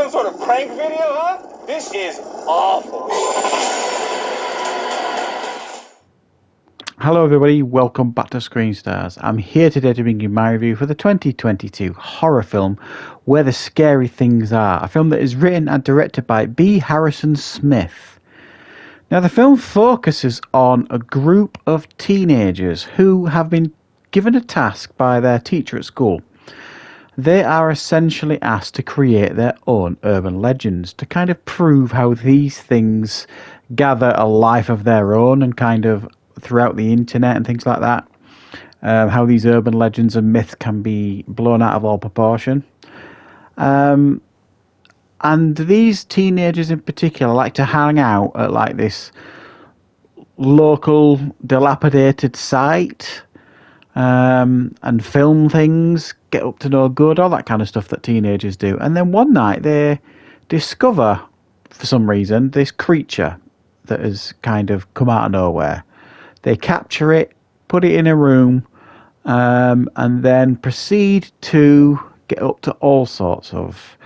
some sort of prank video, huh? This is awful. Hello everybody, welcome back to Screenstars. I'm here today to bring you my review for the 2022 horror film Where the Scary Things Are, a film that is written and directed by B. Harrison Smith. Now the film focuses on a group of teenagers who have been given a task by their teacher at school. They are essentially asked to create their own urban legends to kind of prove how these things gather a life of their own and kind of throughout the internet and things like that. How these urban legends and myths can be blown out of all proportion. And these teenagers in particular like to hang out at like this local dilapidated site and film things, get up to no good, all that kind of stuff that teenagers do. And then one night they discover, for some reason, this creature that has kind of come out of nowhere. They capture it, put it in a room, and then proceed to get up to all sorts of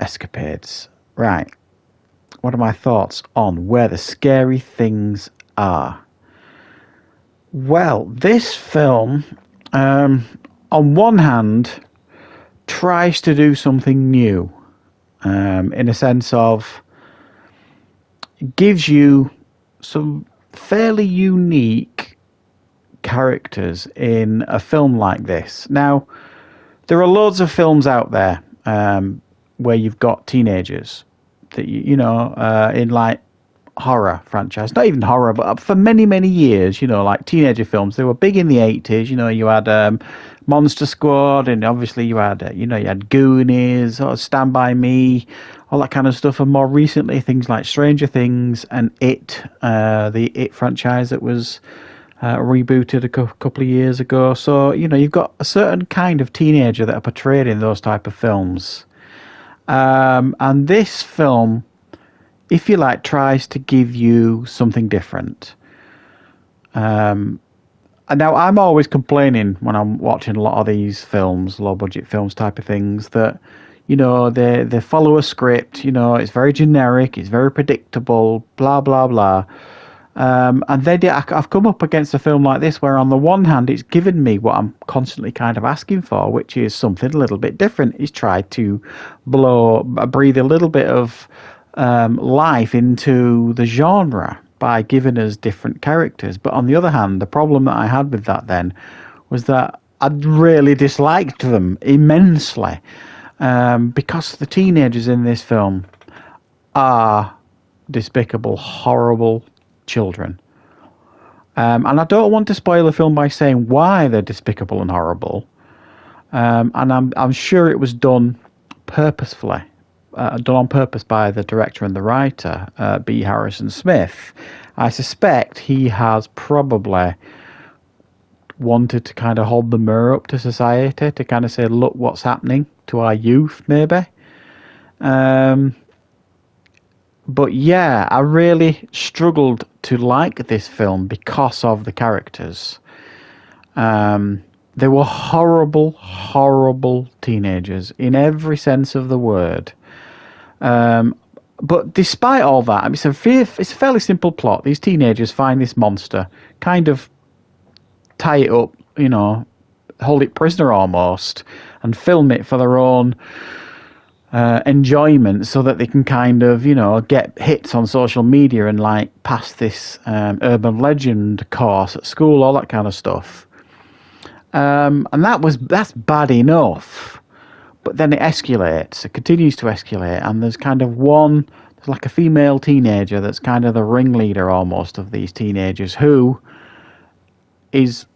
escapades. Right. What are my thoughts on Where the Scary Things Are? Well, this film, on one hand, tries to do something new, in a sense of gives you some fairly unique characters in a film like this. Now, there are loads of films out there where you've got teenagers that in like horror franchise, not even horror, but for many years, like teenager films. They were big in the 80s. You had Monster Squad, and obviously you had you had Goonies or Stand By Me, all that kind of stuff. And more recently, things like Stranger Things and It, the It franchise that was rebooted a couple of years ago. So you've got a certain kind of teenager that are portrayed in those type of films, and this film, if you like, tries to give you something different. And now I'm always complaining when I'm watching a lot of these films, low budget films type of things, that they follow a script. It's very generic, it's very predictable, blah blah blah. And I've come up against a film like this where on the one hand it's given me what I'm constantly kind of asking for, which is something a little bit different. It's tried to breathe a little bit of life into the genre by giving us different characters. But on the other hand, the problem that I had with that then was that I really disliked them immensely, because the teenagers in this film are despicable, horrible children. And I don't want to spoil the film by saying why they're despicable and horrible. And I'm sure it was done purposefully. Done on purpose by the director and the writer, B. Harrison Smith. I suspect he has probably wanted to kind of hold the mirror up to society to kind of say, look what's happening to our youth, maybe. But yeah, I really struggled to like this film because of the characters. They were horrible teenagers in every sense of the word. But despite all that, it's a fairly simple plot. These teenagers find this monster, kind of tie it up, hold it prisoner almost, and film it for their own enjoyment, so that they can kind of, get hits on social media and like pass this urban legend course at school, all that kind of stuff. And that's bad enough. But then it escalates, it continues to escalate, and there's like a female teenager that's kind of the ringleader almost of these teenagers, who is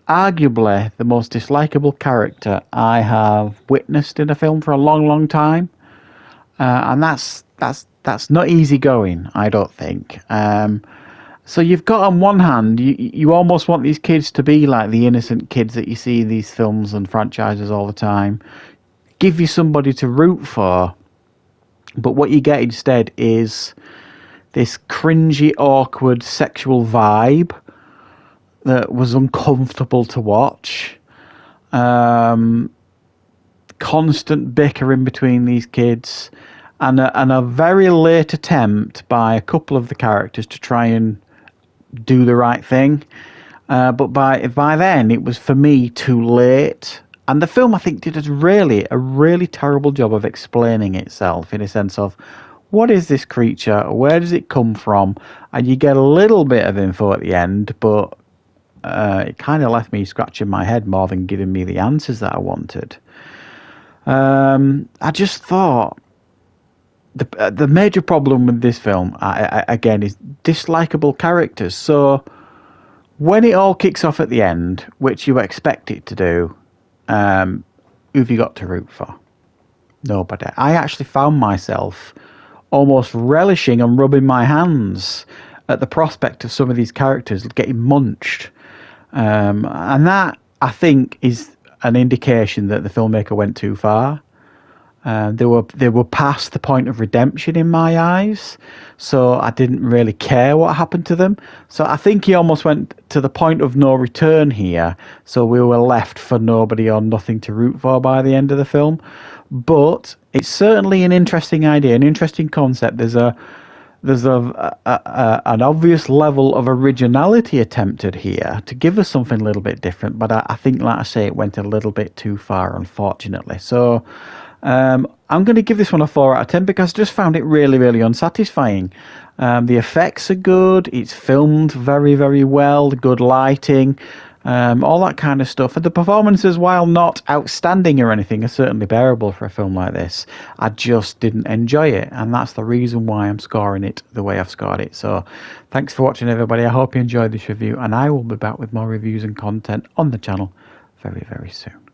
arguably the most dislikable character I have witnessed in a film for a long time. And that's not easy going, I don't think. So you've got, on one hand, you almost want these kids to be like the innocent kids that you see in these films and franchises all the time. Give you somebody to root for, but what you get instead is this cringy, awkward sexual vibe that was uncomfortable to watch. Kind constant bickering between these kids, and a very late attempt by a couple of the characters to try and do the right thing. But by then, it was for me too late. And the film, I think, did a really terrible job of explaining itself in a sense of what is this creature, where does it come from, and you get a little bit of info at the end, but it kind of left me scratching my head more than giving me the answers that I wanted. I just thought the major problem with this film, again, is dislikable characters. So when it all kicks off at the end, which you expect it to do, who've you got to root for? Nobody. I actually found myself almost relishing and rubbing my hands at the prospect of some of these characters getting munched. And that, I think, is an indication that the filmmaker went too far. They were past the point of redemption in my eyes, so I didn't really care what happened to them. So I think he almost went to the point of no return here, so we were left for nobody or nothing to root for by the end of the film. But it's certainly an interesting idea, an interesting concept. There's an obvious level of originality attempted here to give us something a little bit different, but I think, like I say, it went a little bit too far, unfortunately. So I'm going to give this one a 4 out of 10 because I just found it really unsatisfying. The effects are good, it's filmed very well, good lighting, all that kind of stuff. And the performances, while not outstanding or anything, are certainly bearable for a film like this. I just didn't enjoy it, and that's the reason why I'm scoring it the way I've scored it. So thanks for watching, everybody. I hope you enjoyed this review, and I will be back with more reviews and content on the channel very soon.